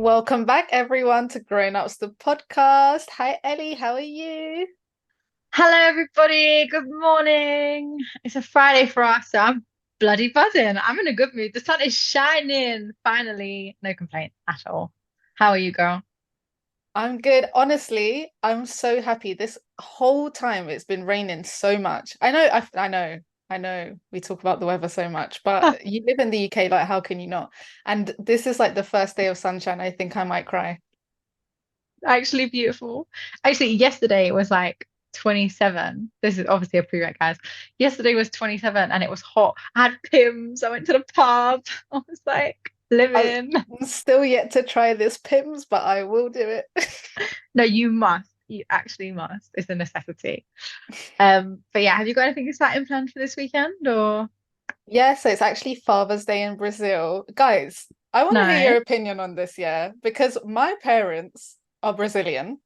Welcome back, everyone, to Grown Ups, the podcast. Hi, Ellie. How are you? Hello, everybody. Good morning. It's a Friday for us, so I'm bloody buzzing. I'm in a good mood. The sun is shining, finally. No complaint at all. How are you, girl? I'm good. Honestly, I'm so happy. This whole time it's been raining so much. I know. We talk about the weather so much, but you live in the UK, like, how can you not? And this is like the first day of sunshine. I think I might cry. Actually beautiful. Actually, yesterday was like 27. This is obviously a prereq, guys. Yesterday was 27 and it was hot. I had Pims. I went to the pub. I was like I'm living. still yet to try this Pims, but I will do it. No, you must. You actually must. It's a necessity. But yeah, have you got anything exciting planned for this weekend or Yeah, so it's actually Father's Day in Brazil. Guys, I want to hear your no? opinion on this, yeah, because my parents are Brazilian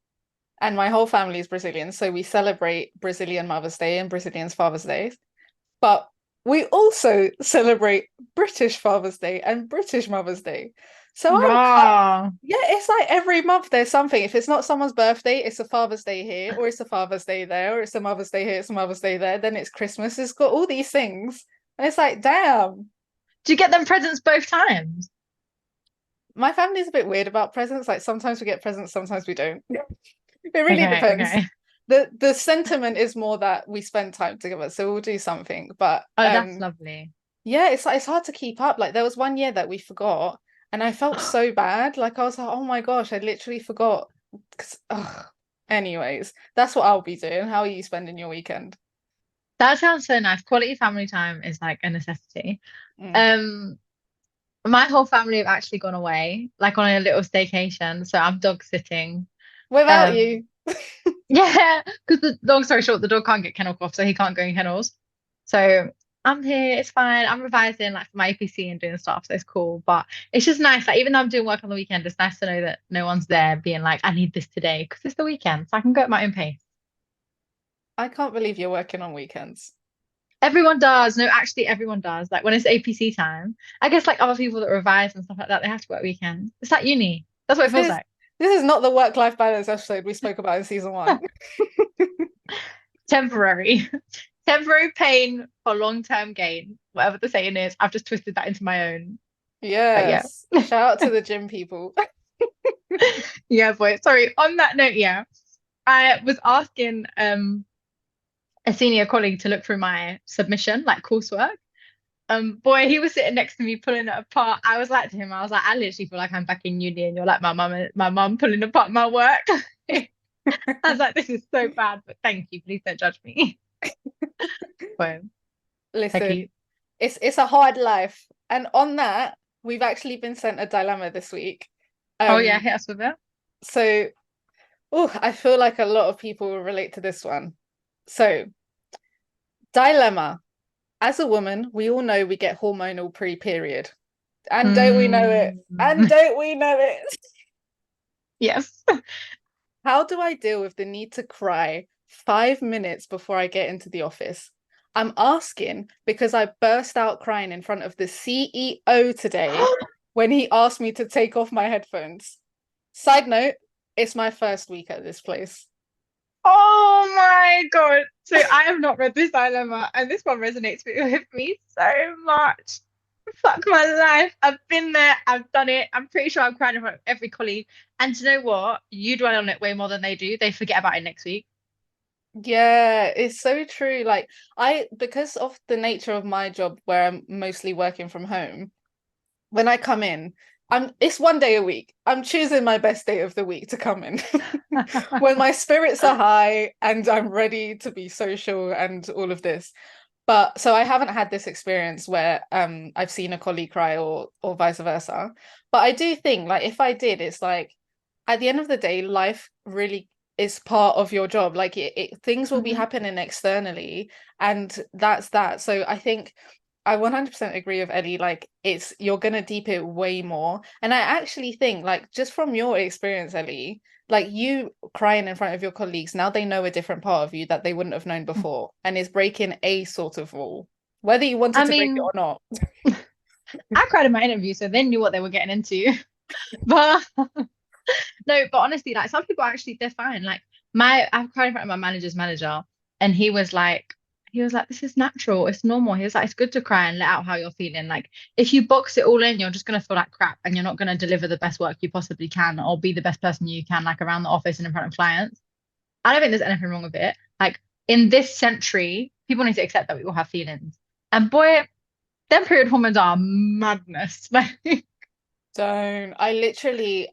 and my whole family is Brazilian. So we celebrate Brazilian Mother's Day and Brazilian's Father's Day. But we also celebrate British Father's Day and British Mother's Day. So Raw. yeah, it's like every month there's something. If it's not someone's birthday, it's a Father's Day here, or it's a Father's Day there, or it's a Mother's Day here, it's a Mother's Day there. Then it's Christmas. It's got all these things. And it's like, damn, Do you get them presents both times? my family's a bit weird about presents. Like sometimes we get presents, sometimes we don't. It really Okay, depends. okay. The sentiment is more that we spend time together, so we'll do something. But Oh, that's lovely. yeah, it's hard to keep up. Like there was one year that we forgot, and I felt so bad. Like I was like, oh my gosh, I literally forgot. 'Cause. Anyways, that's what I'll be doing. How are you spending your weekend? That sounds so nice. Quality family time is like a necessity. Mm. Um, my whole family have actually gone away, like on a little staycation. So I'm dog sitting. Without Um, you. yeah, because the long story short, the dog can't get kennel cough, so he can't go in kennels. So I'm here, it's fine. I'm revising like for my APC and doing stuff, so it's cool. But it's just nice, like even though I'm doing work on the weekend, it's nice to know that no one's there being like, I need this today because it's the weekend, so I can go at my own pace. I can't believe you're working on weekends. Everyone does. No, actually everyone does. Like when it's APC time, I guess like other people that revise and stuff like that, they have to work weekends. It's like uni. That's what it feels This like. this is not the work-life balance episode we spoke about in season one. Temporary. Temporary pain for long-term gain, whatever the saying is. I've just twisted that into my own. But yeah. Yes. Shout out to the gym people. Yeah, boy. Sorry. On that note, yeah, I was asking a senior colleague to look through my submission, like coursework. Boy, he was sitting next to me pulling it apart. I was like to him, I was like, I literally feel like I'm back in uni and you're like my mum pulling apart my work. I was like, this is so bad, but thank you. Please don't judge me. Boy, thank Listen, you. it's a hard life. And on that, we've actually been sent a dilemma this week. Oh yeah, Um, hit us with it. so I feel like a lot of people will relate to this one. So, dilemma. As a woman, we all know we get hormonal pre-period. And don't we know it? Mm, And don't we know it? yes. How do I deal with the need to cry 5 minutes before I get into the office? I'm asking because I burst out crying in front of the CEO today when he asked me to take off my headphones. Side note, it's my first week at this place. Oh my God. So I have not read this dilemma, and this one resonates with me so much. Fuck my life. I've been there, I've done it. I'm pretty sure I've cried in front of every colleague. And do you know what? You dwell on it way more than they do. They forget about it next week. Yeah, it's so true. Like because of the nature of my job where I'm mostly working from home, when I come in, it's 1 day a week. I'm choosing my best day of the week to come in when my spirits are high and I'm ready to be social and all of this. But so I haven't had this experience where I've seen a colleague cry or vice versa. But I do think like if I did, it's like at the end of the day, life really is part of your job. Like things will be Mhm. happening externally, and that's that. So I think I 100% agree with Ellie. Like it's you're gonna deep it way more. And I actually think like just from your experience, Ellie, like you crying in front of your colleagues, now they know a different part of you that they wouldn't have known before, and is breaking a sort of rule, whether you wanted I to break it mean, or not. I cried in my interview, so they knew what they were getting into. But no, but honestly, like some people actually they're fine. Like I've cried in front of my manager's manager, and he was like, this is natural, it's normal. He was like, it's good to cry and let out how you're feeling. Like if you box it all in, you're just gonna feel like crap, and you're not gonna deliver the best work you possibly can, or be the best person you can, like around the office and in front of clients. I don't think there's anything wrong with it. Like in this century, people need to accept that we all have feelings. And boy, them period hormones are madness. Like, Don't. I literally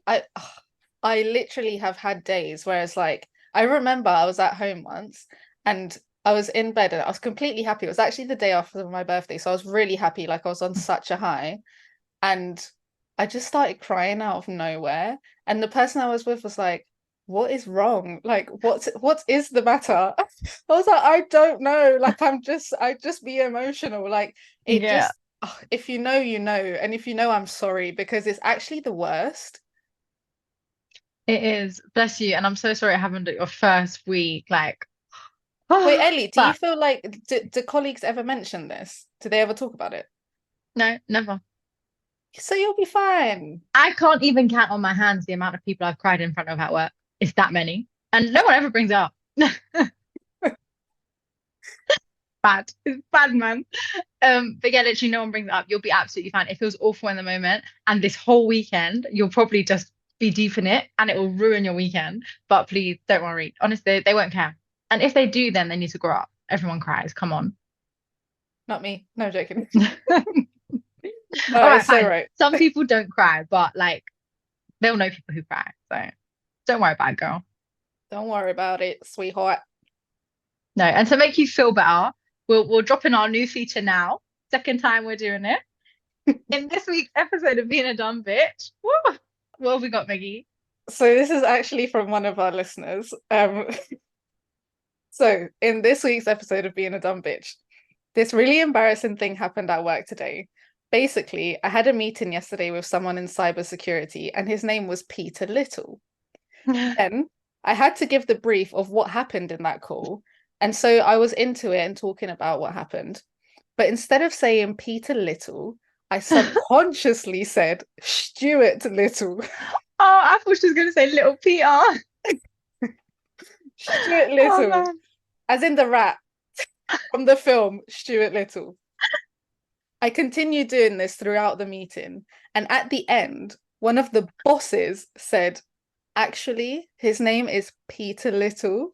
have had days where it's like I remember I was at home once and I was in bed and I was completely happy. It was actually the day after my birthday, so I was really happy, like I was on such a high. And I just started crying out of nowhere. And the person I was with was like, "What is wrong? Like, what is the matter?" I was like, "I don't know. Like, I just be emotional. Like, it yeah, just, if you know, you know, and if you know, I'm sorry because it's actually the worst." it is. Bless you. And I'm so sorry it happened at your first week. Like, Wait, Ellie, do you but feel like do colleagues ever mention this? Do they ever talk about it? no, never. So you'll be fine. I can't even count on my hands the amount of people I've cried in front of at work. It's that many. And no one ever brings it up. Bad. It's bad, man. But yeah, literally no one brings it up. You'll be absolutely fine. It feels awful in the moment. And this whole weekend, you'll probably just be deep in it and it will ruin your weekend. But please don't worry. Honestly, they won't care. And if they do, then they need to grow up. Everyone cries. Come on. Not me. No joking. All No, right, it's so fine. right. Some people don't cry, but like they'll know people who cry. So don't worry about it, girl. Don't worry about it, sweetheart. No, and to make you feel better, we'll drop in our new feature now. Second time we're doing it. In this week's episode of Being a Dumb Bitch. Woo, what have we got, Maggie? So this is actually from one of our listeners. So in this week's episode of Being a Dumb Bitch, this really embarrassing thing happened at work today. Basically, I had a meeting yesterday with someone in cybersecurity, and his name was Peter Little. Then I had to give the brief of what happened in that call. And so I was into it and talking about what happened. But instead of saying Peter Little, I Oh, subconsciously said Stuart Little. I thought she was going to say Little Peter. Stuart Oh Little, man. as in the rat from the film Stuart Little. I continued doing this throughout the meeting. And at the end, one of the bosses said, actually, his name is Peter Little.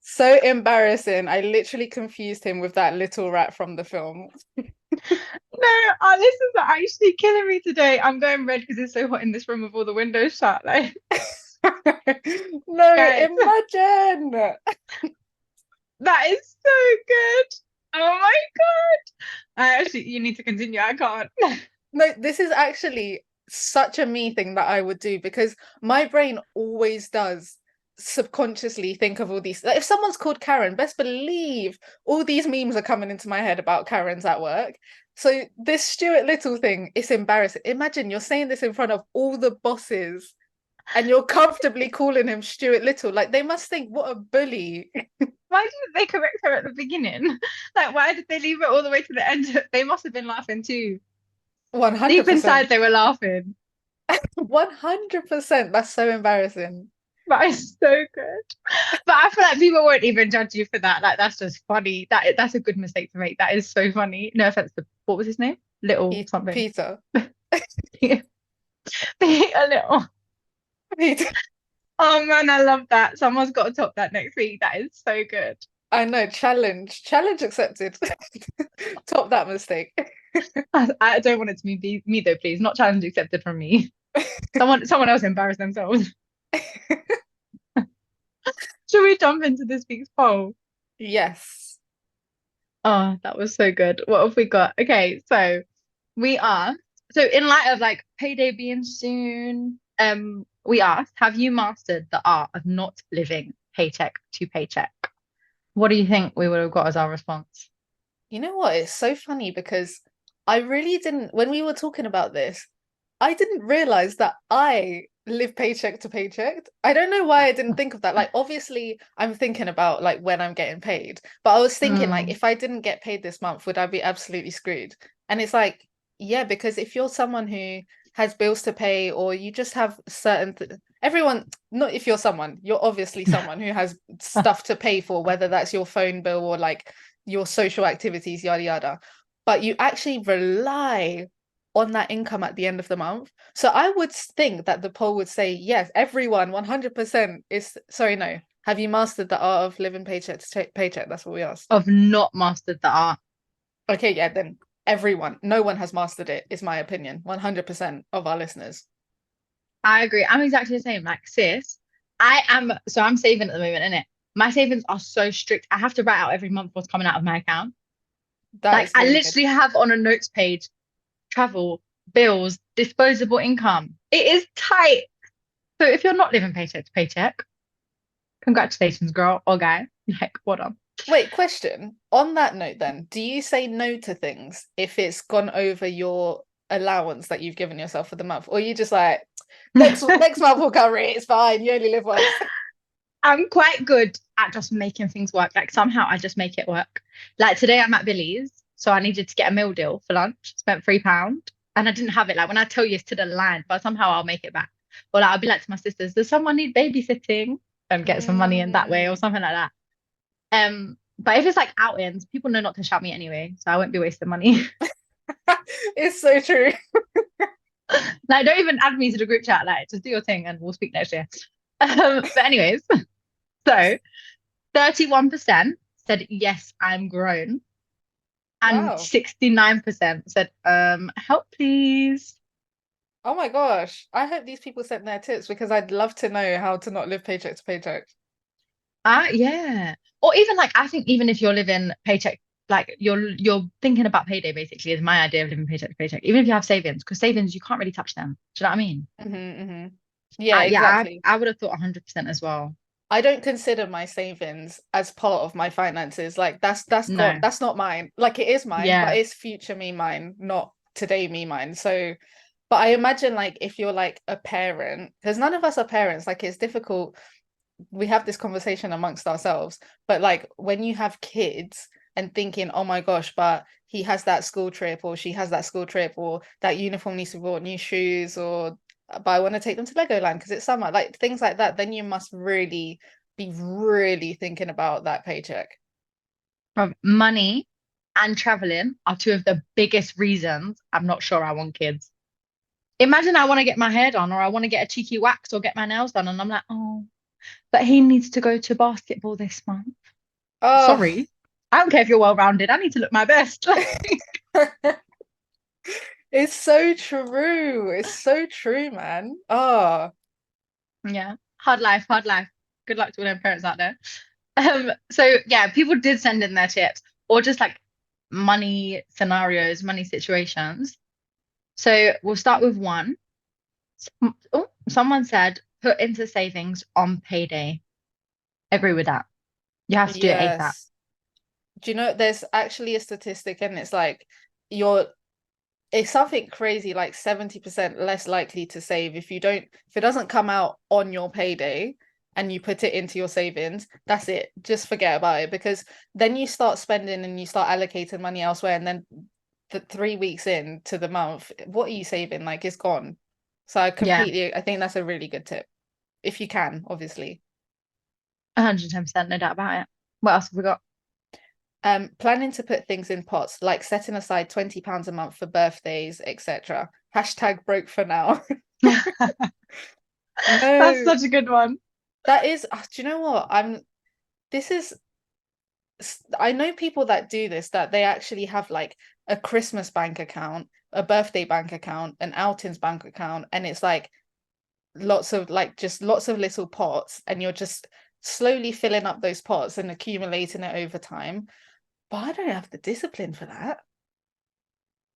So embarrassing. I literally confused him with that little rat from the film. No, our listeners are actually killing me today. I'm going red because it's so hot in this room with all the windows shut. Like, No, guys, imagine. that is so good. Oh my God. I actually, you need to continue. I can't. No, this is actually such a me thing that I would do because my brain always does subconsciously think of all these. Like, if someone's called Karen, best believe all these memes are coming into my head about Karens at work. So this Stuart Little thing, it's embarrassing. Imagine you're saying this in front of all the bosses and you're comfortably calling him Stuart Little. Like they must think, what a bully. Why didn't they correct her at the beginning? Like, why did they leave it all the way to the end? They must have been laughing too. Deep 100%. inside, they were laughing. 100%. That's so embarrassing. That is so good. But I feel like people won't even judge you for that. Like, that's just funny. That's a good mistake to make. That is so funny. No offense to what was his name? Little something. Peter. Be a little. Peter. Oh man, I love that. Someone's got to top that next week. That is so good. I know, challenge. Challenge accepted. Top that mistake. I don't want it to be me though, please. Not challenge accepted from me. Someone else embarrass themselves. Should we jump into this week's poll? Yes. Oh, that was so good. What have we got? Okay, so we asked, so in light of like payday being soon, we asked, have you mastered the art of not living paycheck to paycheck? What do you think we would have got as our response? You know what? It's so funny because I really didn't, when we were talking about this, I didn't realize that I live paycheck to paycheck. I don't know why I didn't think of that. Like, obviously, I'm thinking about like when I'm getting paid, but I was thinking like Mm, if I didn't get paid this month, would I be absolutely screwed? And it's like, yeah, because if you're someone who has bills to pay, or you just have certain everyone, not if you're someone, you're obviously someone who has stuff to pay for, whether that's your phone bill or like your social activities, yada yada. But you actually rely on that income at the end of the month. So I would think that the poll would say, yes, everyone 100% is, sorry, no. Have you mastered the art of living paycheck to paycheck? That's what we asked. I've not mastered the art. Okay, yeah, then everyone, no one has mastered it, is my opinion. 100% of our listeners. I agree. I'm exactly the same. Like, sis, I'm saving at the moment, innit? My savings are so strict. I have to write out every month what's coming out of my account. That Like, is I really good. literally have on a notes page travel, bills, disposable income. It is tight. So if you're not living paycheck to paycheck, congratulations, girl or guy. Like, what up? Wait, question. On that note, then, do you say no to things if it's gone over your allowance that you've given yourself for the month, or you just like next month will cover it. It's fine. You only live once. I'm quite good at just making things work. Like somehow I just make it work. Like today I'm at Billy's, so I needed to get a meal deal for lunch. Spent £3, and I didn't have it. Like when I tell you it's to the line, but somehow I'll make it back. Or like I'll be like to my sisters, "Does someone need babysitting?" And get some money in that way or Mm. something like that. But if it's like outings, people know not to shout me anyway, so I won't be wasting money. It's so true. Like don't even add me to the group chat. Like just do your thing and we'll speak next year. But anyways, so 31% said yes, I'm grown. And Wow. 69% said, help please. Oh my gosh. I hope these people sent their tips because I'd love to know how to not live paycheck to paycheck. Yeah. Or even like I think even if you're living paycheck, like you're thinking about payday basically is my idea of living paycheck to paycheck. Even if you have savings, because savings you can't really touch them. Do you know what I mean? Hmm. Yeah, Yeah, exactly. I would have thought 100% as well. I don't consider my savings as part of my finances. Like that's gone. No. That's not mine. Like it is mine, but Yeah. it's future me mine, not today me mine. So, but I imagine like if you're like a parent, because none of us are parents, like it's difficult. We have this conversation amongst ourselves, but like when you have kids and thinking, oh my gosh, but he has that school trip or she has that school trip or that uniform needs to be bought, new shoes, or but I want to take them to Legoland because it's summer, like things like that, then you must really be really thinking about that paycheck. From money and traveling are two of the biggest reasons I'm not sure I want kids. Imagine I want to get my hair done or I want to get a cheeky wax or get my nails done and I'm like, oh, but he needs to go to basketball this month. Oh, Sorry. I don't care if you're well rounded. I need to look my best. it's so true. It's so true, man. Oh, Yeah. Hard life, hard life. Good luck to all them parents out there. So yeah, people did send in their tips or just like money scenarios, money situations. So we'll start with one. Oh, someone said put into savings on payday. Agree with that. You have to do it ASAP. yes. Do you know there's actually a statistic and it's like you're it's something crazy like 70% less likely to save if you don't if it doesn't come out on your payday and you put it into your savings, that's it. Just forget about it because then you start spending and you start allocating money elsewhere and then the 3 weeks into the month, what are you saving? Like it's gone. So Yeah, I think that's a really good tip. If you can, obviously. 110%, no doubt about it. What else have we got? Planning to put things in pots, like setting aside £20 a month for birthdays, etc. Hashtag broke for now. That's No, such a good one. that is, do you know what? This is, I know people that do this, that they actually have like a Christmas bank account, a birthday bank account, an outings bank account, and it's like lots of like just lots of little pots, and you're just slowly filling up those pots and accumulating it over time. But I don't have the discipline for that.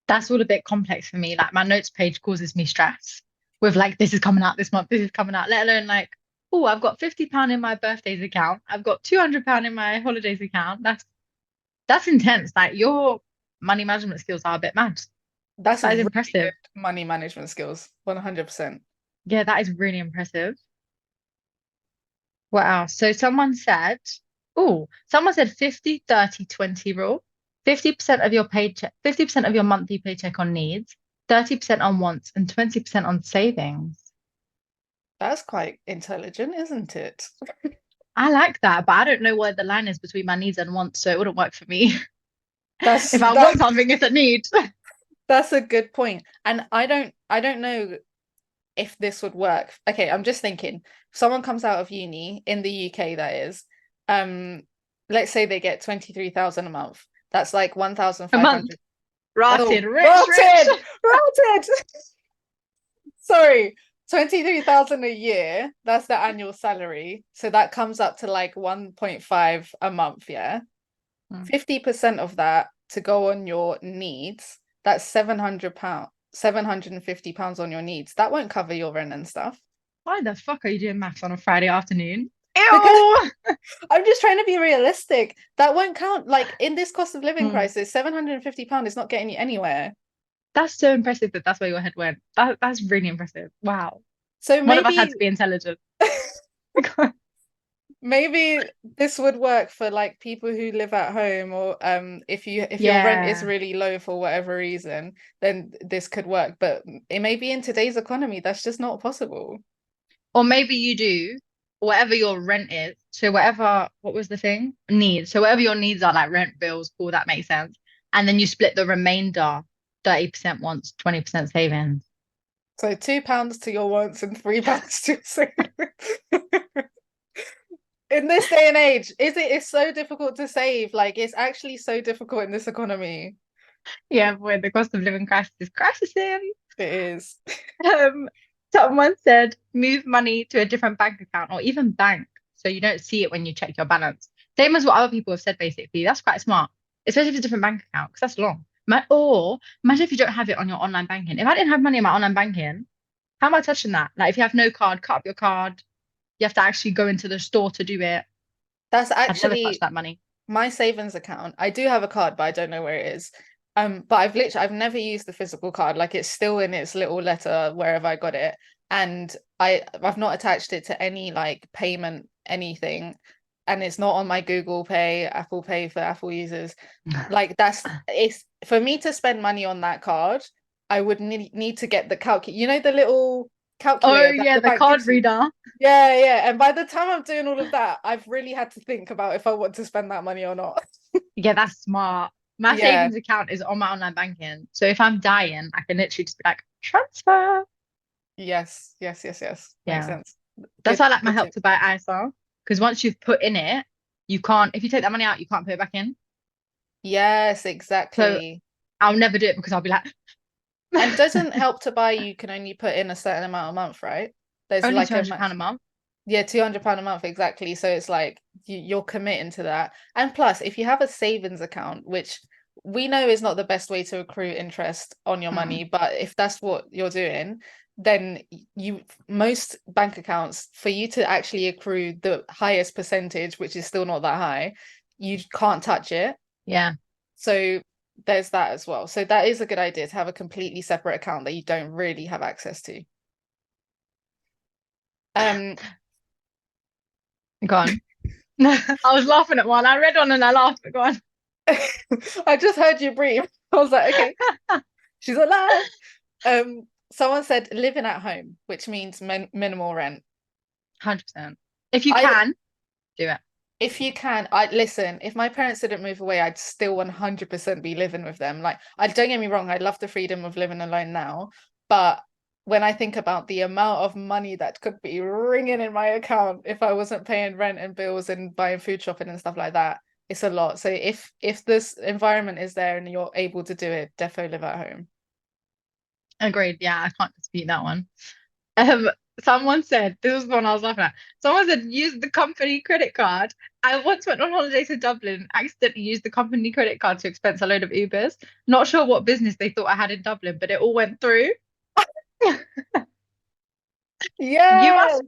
That's all a bit complex for me. Like my notes page causes me stress with like this is coming out this month, this is coming out, let alone like, oh, I've got £50 in my birthdays account. I've got £200 in my holidays account. That's intense. Like your money management skills are a bit mad. That's That is really impressive. good money management skills, 100%. Yeah, that is really impressive. What else? So someone said 50, 30, 20 rule. 50% of your paycheck, 50% of your monthly paycheck on needs, 30% on wants and 20% on savings. That's quite intelligent, isn't it? I like that, but I don't know where the line is between my needs and wants, so it wouldn't work for me. That's If I that want something, it's a need. that's a good point. And I don't know if this would work. Okay, I'm just thinking, if someone comes out of uni in the UK, that is, um, let's say they get 23,000 a month. That's like A month. 1,500. Rotted, Oh, rich, rich. rotted, rotted. Sorry, 23,000 a year. That's the annual salary. So that comes up to like 1.5 a month, yeah. Hmm. 50% of that to go on your needs, that's £700, £750 on your needs. That won't cover your rent and stuff. Why the fuck are you doing maths on a Friday afternoon? Because Ew. I'm just trying to be realistic. That won't count. Like in this cost of living Hmm. crisis, £750 is not getting you anywhere. That's so impressive that that's where your head went. That's really impressive. Wow. So One of us had maybe to be intelligent. maybe this would work for like people who live at home, or if your rent is Yeah. really low for whatever reason, then this could work. But it may be in today's economy, that's just not possible. Or maybe you do whatever your rent is. So whatever, what was the thing? Needs. So whatever your needs are, like rent, bills, cool, that makes sense. And then you split the remainder, 30% wants, 20% savings. So £2 to your wants and £3 to your savings. In this day and age, it's so difficult to save. Like it's actually so difficult in this economy. Yeah, boy, the cost of living crisis is crashing. It is. Um, Someone said move money to a different bank account or even bank so you don't see it when you check your balance. Same as what other people have said, basically. That's quite smart, especially if it's a different bank account because that's long. Or imagine if you don't have it on your online banking. If I didn't have money in my online banking, how am I touching that? Like if you have no card, cut up your card. You have to actually go into the store to do it. That's I'd never touch actually that money. my savings account. I do have a card, but I don't know where it is. But I've never used the physical card. Like it's still in its little letter wherever I got it. And I've not attached it to any like payment, anything. And it's not on my Google Pay, Apple Pay for Apple users. Like it's for me to spend money on that card, I would need to get the you know, the little Oh calculator that yeah, the the bank card gives you. reader. Yeah, yeah. And by the time I'm doing all of that, I've really had to think about if I want to spend that money or not. Yeah, that's smart. My Yeah. savings account is on my online banking. So if I'm dying, I can literally just be like, transfer. Yes, yes, yes, yes. Makes Yeah. sense. That's Good, why I like my good help tip. to buy ISA. Because once you've put in it, you can't, if you take that money out, you can't put it back in. Yes, So exactly. I'll never do it because I'll be like, And doesn't help to buy, you can only put in a certain amount a month, right? There's only like a £200 max. a month. Yeah, £200 a month, exactly. So it's like you're committing to that. And plus, if you have a savings account, which we know is not the best way to accrue interest on your Mm, money, but if that's what you're doing, then you most bank accounts, for you to actually accrue the highest percentage, which is still not that high, you can't touch it. yeah. So there's that as well. So that is a good idea to have a completely separate account that you don't really have access to. Um, Go on. I was laughing at one. I read one and I laughed, but go on. I just heard you breathe. I was like, okay, she's alive. Someone said living at home, which means minimal rent. 100%. If you I, can, do it. if you can, I listen. If my parents didn't move away, I'd still 100% be living with them. Like, I don't get me wrong, I love the freedom of living alone now, but when I think about the amount of money that could be ringing in my account if I wasn't paying rent and bills and buying food shopping and stuff like that, it's a lot. So if this environment is there and you're able to do it, defo live at home. Agreed. Yeah, I can't dispute that one. Um, Someone said, this was the one I was laughing at. Someone said, use the company credit card. I once went on holiday to Dublin, accidentally used the company credit card to expense a load of Ubers. Not sure what business they thought I had in Dublin, but it all went through. You Yes. must,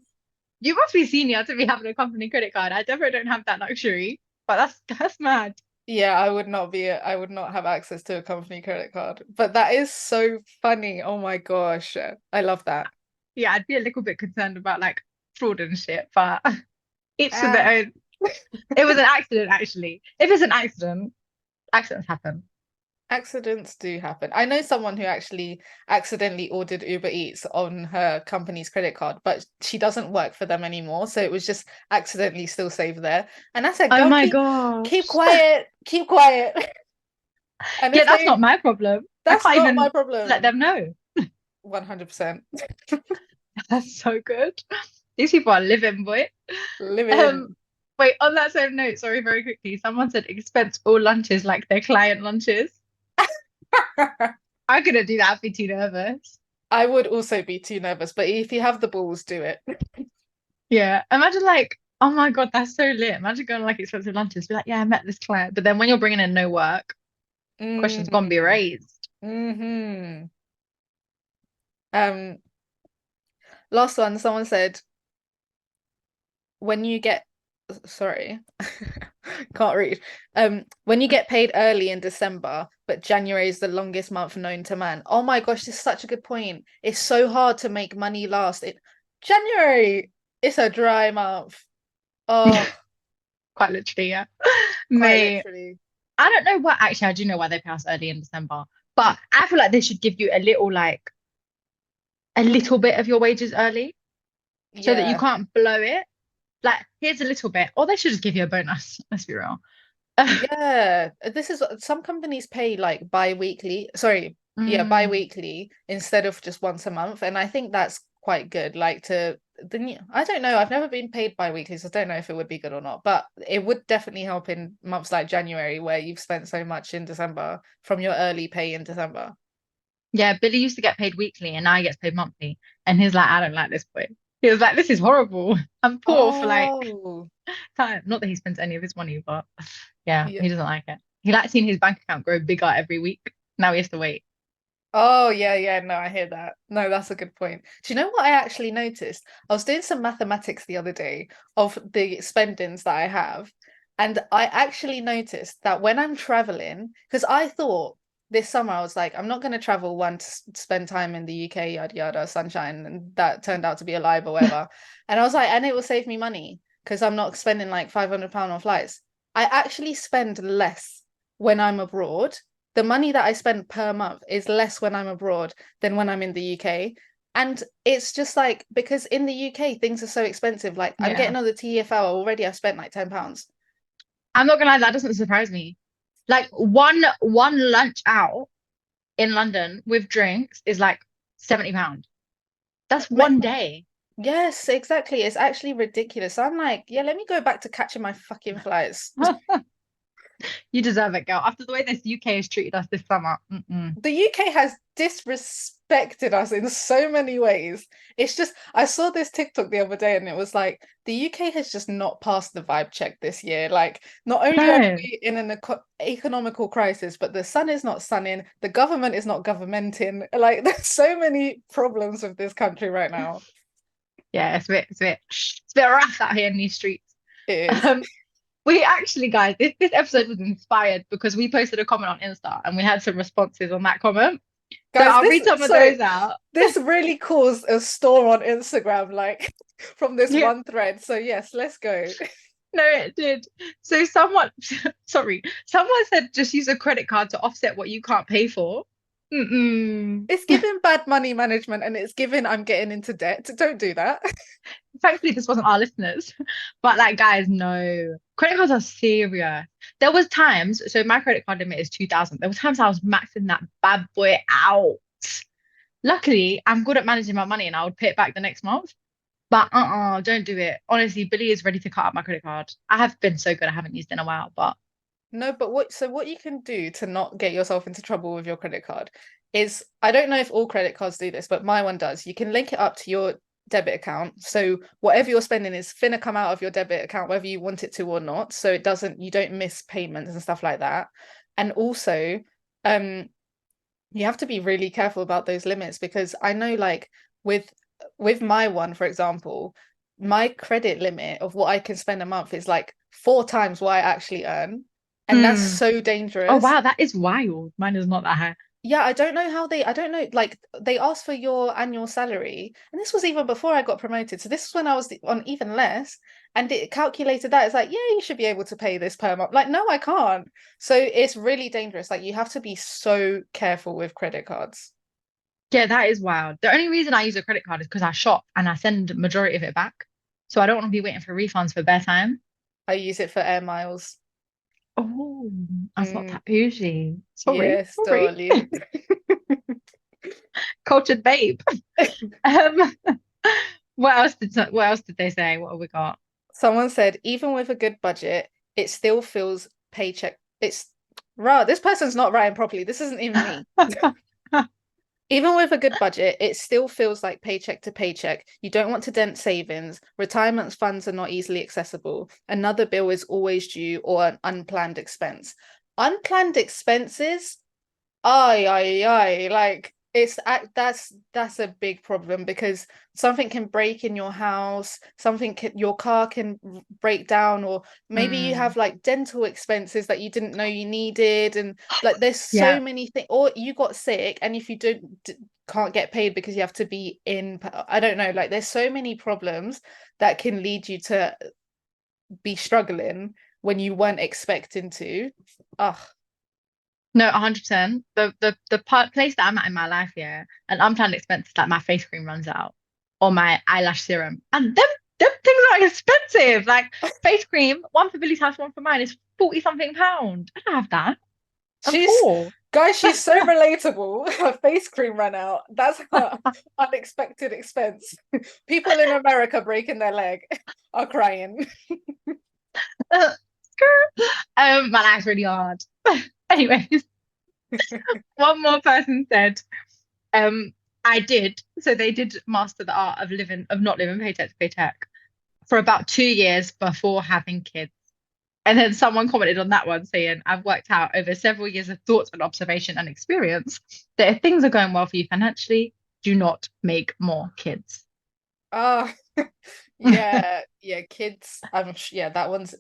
you must be senior to be having a company credit card. I definitely don't have that luxury, but that's mad. Yeah, I would not have access to a company credit card. But that is so funny. Oh my gosh. I love that. Yeah, I'd be a little bit concerned about like fraud and shit, but each to their Ah, own. It was an accident, actually. If it's an accident, accidents happen. Accidents do happen. I know someone who actually accidentally ordered Uber Eats on her company's credit card, but she doesn't work for them anymore, so it was just accidentally still saved there. And I said, Oh "Girl, my keep gosh. quiet, keep quiet." And Yeah, if that's they, not my problem. I that's can't not my even let problem. them know. 100% That's so good. These people are living, boy. Um, living. wait, on that same note, sorry, very quickly, someone said expense all lunches like their client lunches. I couldn't do that. I'd be too nervous. I would also be too nervous, but if you have the balls, do it. Yeah. Imagine like, oh my God, that's so lit. Imagine going on like expensive lunches, be like, yeah, I met this client. But then when you're bringing in no work, questions gonna be Mm, raised. hmm Um, last one, someone said, when you get, sorry, can't read. When you get paid early in December, but January is the longest month known to man. Oh my gosh, this is such a good point. It's so hard to make money last. January, it's a dry month. Oh, Quite literally, yeah. quite May literally. I don't know what actually I do know why they pay us early in December, but I feel like they should give you a little bit of your wages early so that you Yeah. can't blow it. Like, here's a little bit, or they should just give you a bonus. Let's be real. Yeah, this is some companies pay like bi-weekly. Sorry, yeah, Mm, bi-weekly instead of just once a month, and I think that's quite good. Like to the new, I don't know, I've never been paid bi-weekly, so I don't know if it would be good or not, but it would definitely help in months like January where you've spent so much in December from your early pay in December. yeah, Billy used to get paid weekly and now he gets paid monthly. And he's like, I don't like this boy. He was like, this is horrible. I'm poor for like Oh, time. Not that he spends any of his money, but yeah, yeah. he doesn't like it. He likes seeing his bank account grow bigger every week. Now he has to wait. Oh, yeah, yeah, no, I hear that. No, that's a good point. Do you know what I actually noticed? I was doing some mathematics the other day of the spendings that I have, and I actually noticed that when I'm traveling, because I thought this summer I was like, I'm not going to travel one to spend time in the UK, yada yada, sunshine, and that turned out to be a lie, but whatever. And I was like, and it will save me money because I'm not spending like £500 on flights. I actually spend less when I'm abroad. The money that I spend per month is less when I'm abroad than when I'm in the UK. And it's just like because in the UK things are so expensive. Like I'm Yeah. getting on the TFL already, I've spent like £10. I'm not gonna lie, that doesn't surprise me. Like one lunch out in London with drinks is like £70. That's one day. Yes, exactly. It's actually ridiculous. I'm like, yeah, let me go back to catching my fucking flights. You deserve it, girl. After the way this UK has treated us this summer. Mm-mm. The UK has disrespected us in so many ways. It's just, I saw this TikTok the other day and it was like, the UK has just not passed the vibe check this year. Like, not only are No. we in an economical crisis, but the sun is not sunning, the government is not governmenting. Like, there's so many problems with this country right now. Yeah, it's a bit rough out here in these streets. It is. Um, we actually, guys, this episode was inspired because we posted a comment on Insta and we had some responses on that comment. So Guys, I'll read some of sorry, those out. this really caused a storm on Instagram, like from this Yeah, one thread. So yes, let's go. no, it did. So someone, sorry, someone said just use a credit card to offset what you can't pay for. Mm-mm. It's giving bad money management and it's giving I'm getting into debt. Don't do that. Thankfully, this wasn't our listeners, but like, guys, no, credit cards are serious. There was times, so my credit card limit is 2,000. There were times I was maxing that bad boy out. Luckily, I'm good at managing my money and I would pay it back the next month. But don't do it. Honestly, Billy is ready to cut up my credit card. I have been so good, I haven't used it in a while, but No, but what you can do to not get yourself into trouble with your credit card is I don't know if all credit cards do this, but my one does. You can link it up to your debit account. So whatever you're spending is finna come out of your debit account, whether you want it to or not. So it doesn't, you don't miss payments and stuff like that. And also, um, you have to be really careful about those limits because I know like with with my one, for example, my credit limit of what I can spend a month is like 4 times what I actually earn. And that's mm. so Oh dangerous. wow, that is wild. Mine is not that high. Yeah, I don't know, like they asked for your annual salary, and this was even before I got promoted. So this is when I was on even less, and it calculated that. It's like, yeah, you should be able to pay this per month. Like, no, I can't. So it's really dangerous. Like, you have to be so careful with credit cards. Yeah, that is wild. The only reason I use a credit card is because I shop and I send majority of it back. So I don't want to be waiting for refunds for bare time. I use it for air miles. Oh, that's not Mm, that bougie. Sorry, yes, sorry. darling. Cultured babe. Um, what else did they say? What have we got? Someone said, even with a good budget, it still feels paycheck. It's rah, this person's not writing properly. This isn't even me. Even with a good budget, it still feels like paycheck to paycheck. You don't want to dent savings. Retirement funds are not easily accessible. Another bill is always due or an unplanned expense. Unplanned expenses, aye. Like that's a big problem because something can break in your house, your car can break down, or maybe you Mm, have like dental expenses that you didn't know you needed, and like there's so yeah. many things, or you got sick and if you can't get paid because you have to be in, I don't know, like there's so many problems that can lead you to be struggling when you weren't expecting to. Ugh. No, 100%. Place that I'm at in my life, yeah, an unplanned expense is like my face cream runs out or my eyelash serum. And them things are expensive. Like face cream, one for Billy's house, one for mine is 40 something pound. I don't have that. I'm She's poor. Guys, she's so relatable. Her face cream ran out. That's her unexpected expense. People in America breaking their leg are crying. My life's really hard. Anyways, one more person said, um, I did. So they did master the art of not living paycheck to paycheck for about 2 years before having kids. And then someone commented on that one saying, I've worked out over several years of thought and observation and experience that if things are going well for you financially, do not make more kids. Ah, yeah, kids. Yeah, that one's.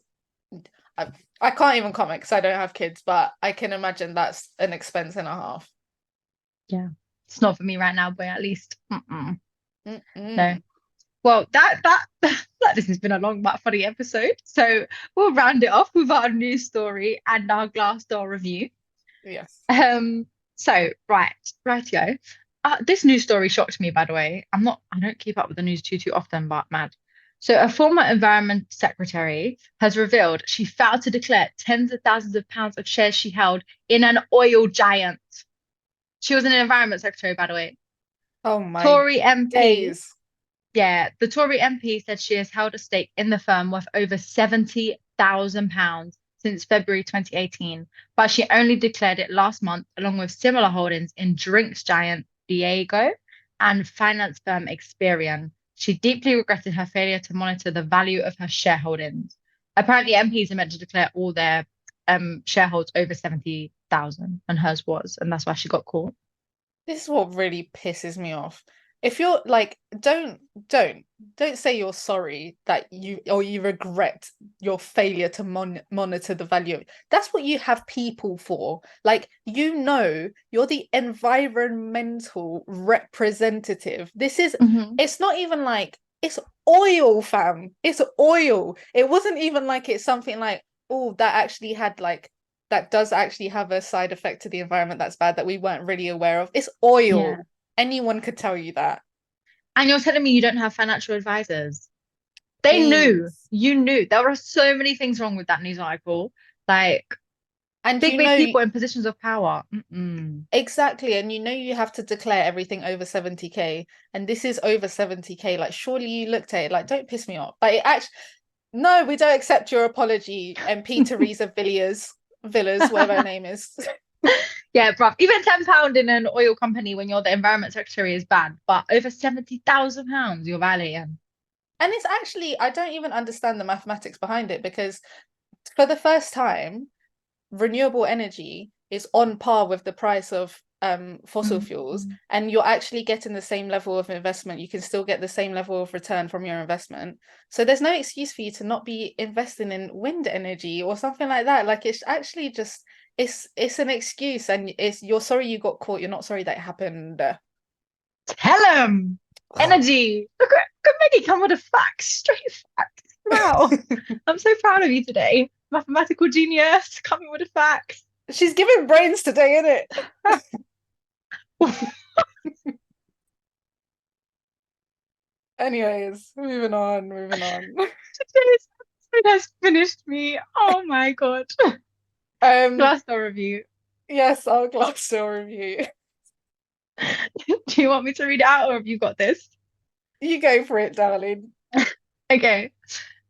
I can't even comment because I don't have kids, but I can imagine that's an expense and a half. Yeah. It's not for me right now, but at least. No. Mm-mm. Well, that this has been a long but funny episode. So we'll round it off with our news story and our Glassdoor review. Yes. Um, rightio. This news story shocked me, by the way. I don't keep up with the news too often, but mad. So a former environment secretary has revealed she failed to declare tens of thousands of pounds of shares she held in an oil giant. She was an environment secretary, by the way. Oh my Tory MP. days. Yeah, the Tory MP said she has held a stake in the firm worth over £70,000 since February 2018, but she only declared it last month, along with similar holdings in drinks giant Diego and finance firm Experian. She deeply regretted her failure to monitor the value of her shareholdings. Apparently, MPs are meant to declare all their shareholds over 70,000, and hers was, and that's why she got caught. This is what really pisses me off. If you're like, don't don't say you're sorry that you regret your failure to monitor the value of it. That's what you have people for. Like, you're the environmental representative. Hmm. It's not even like it's oil, fam. It's oil. It wasn't even like it's something like, oh, that does actually have a side effect to the environment that's bad that we weren't really aware of. It's Yeah. oil. Anyone could tell you that. And you're telling me you don't have financial advisors? They knew, Please. you knew. There were so many things wrong with that news article. Like And big people in positions of power. Mm-mm. exactly, and you have to declare everything over 70K, and this is over 70K. Like, surely you looked at it, like, don't piss me off. But it actually, no, we don't accept your apology, MP Teresa Villas, whatever her name is. Yeah, bruv. Even £10 in an oil company when you're the environment secretary is bad, but over £70,000 you're violating. And it's actually, I don't even understand the mathematics behind it because for the first time, renewable energy is on par with the price of fossil fuels, Mm. and you're actually getting the same level of investment. You can still get the same level of return from your investment. So there's no excuse for you to not be investing in wind energy or something like that. Like, it's actually just it's an excuse, and it's you're sorry you got caught. You're not sorry that it happened. Tell him. Energy. Look at Maggie come with the facts, straight facts. Wow. I'm so proud of you today. Mathematical genius, coming with the facts. She's giving brains today, innit? Anyways, moving on, moving on. Today's episode has finished me. Oh my God. Glassdoor review. Yes, our Glassdoor review. Do you want me to read it out or have you got this? You go for it, darling. Okay.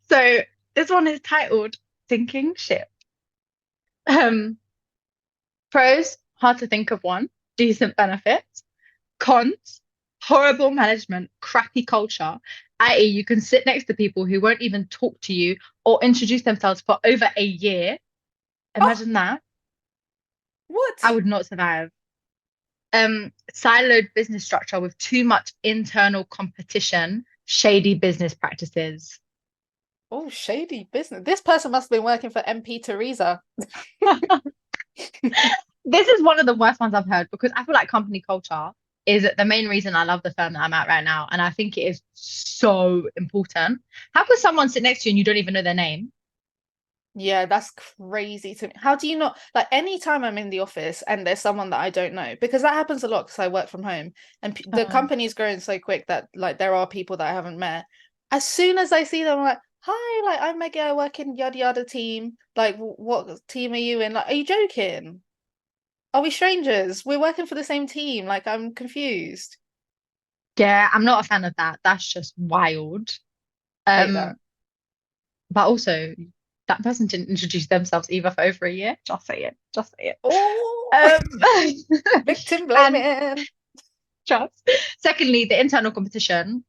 So this one is titled Sinking Ship. Pros, hard to think of one. Decent benefits. Cons, horrible management, crappy culture, i.e., you can sit next to people who won't even talk to you or introduce themselves for over a year. Oh, Imagine that. I what? would not survive. Siloed business structure with too much internal competition, shady business practices. Oh, shady business. This person must have been working for MP Teresa. This is one of the worst ones I've heard because I feel like company culture is the main reason I love the firm that I'm at right now. And I think it is so important. How could someone sit next to you and you don't even know their name? Yeah, that's crazy to me. How do you not like anytime I'm in the office and there's someone that I don't know, because that happens a lot because I work from home and the Oh, company's growing so quick that like there are people that I haven't met. As soon as I see them, I'm like, hi, like I'm Maggie, I work in yada yada team. Like, what team are you in? Like, are you joking? Are we strangers? We're working for the same team. Like, I'm confused. yeah, I'm not a fan of that. That's just wild. Hate that. Um, but also that person didn't introduce themselves either for over a year. Just say it. Just say it. Oh, victim And blaming. just secondly, the internal competition.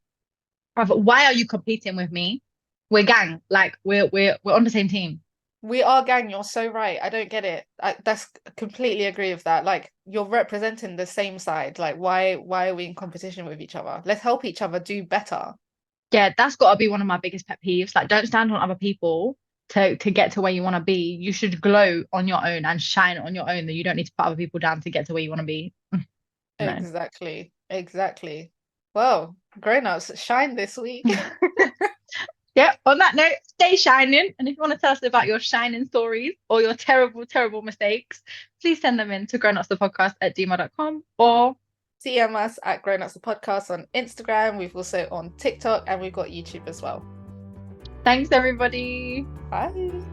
Why are you competing with me? We're gang. Like we're on the same team. We are gang, you're so right. I don't get it. That's completely agree with that. Like you're representing the same side. Like why are we in competition with each other? Let's help each other do better. Yeah, that's got to be one of my biggest pet peeves. Like, don't stand on other people to get to where you want to be. You should glow on your own and shine on your own. That you don't need to put other people down to get to where you want to be. No. Exactly. Exactly. Well, grown-ups, shine this week. Yeah, on that note, stay shining. And if you want to tell us about your shining stories or your terrible, terrible mistakes, please send them in to grownupsthepodcast@gmail.com or DM us at Grown Ups the Podcast on Instagram. We've also on TikTok and we've got YouTube as well. thanks everybody. Bye.